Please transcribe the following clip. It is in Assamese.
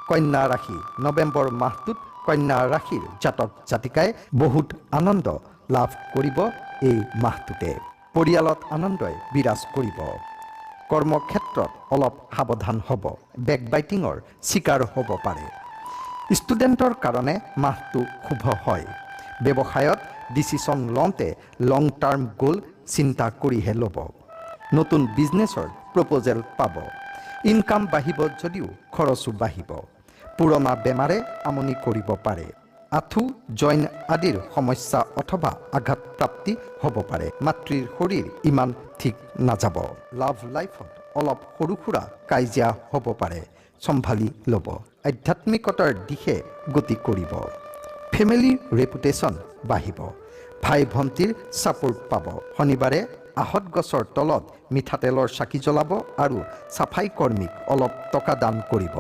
কন্যা ৰাশি নৱেম্বৰ মাহটোত কন্যা ৰাশিৰ জাতক জাতিকাই বহুত আনন্দ লাভ কৰিব এই মাহটোতে পৰিয়ালত আনন্দই বিৰাজ কৰিব কৰ্মক্ষেত্ৰত অলপ সাৱধান হ'ব বেকবাইটিঙৰ শিকাৰ হ'ব পাৰে ষ্টুডেণ্টৰ কাৰণে মাহটো শুভ হয় ব্যৱসায়ত ডিচিশ্যন লওঁতে লং টাৰ্ম গ'ল চিন্তা কৰিহে ল'ব নতুন বিজনেছৰ প্ৰপ'জেল পাব ইনকাম বাঢ়িব যদিও খৰচো বাঢ়িব পুৰণা বেমাৰে আমনি কৰিব পাৰে আঁঠু জইন আদিৰ সমস্যা অথবা আঘাতপ্ৰাপ্তি হ'ব পাৰে মাতৃৰ শৰীৰ ইমান ঠিক নাযাব লাভ লাইফত অলপ সৰু সুৰা কাজিয়া হ'ব পাৰে চম্ভালি ল'ব আধ্যাত্মিকতাৰ দিশে গতি কৰিব ফেমিলিৰ ৰেপুটেশ্যন বাঢ়িব ভাই ভণ্টিৰ ছাপোৰ্ট পাব শনিবাৰে আহত গছৰ তলত মিঠাতেলৰ চাকি জ্বলাব আৰু চাফাই কৰ্মীক অলপ টকা দান কৰিব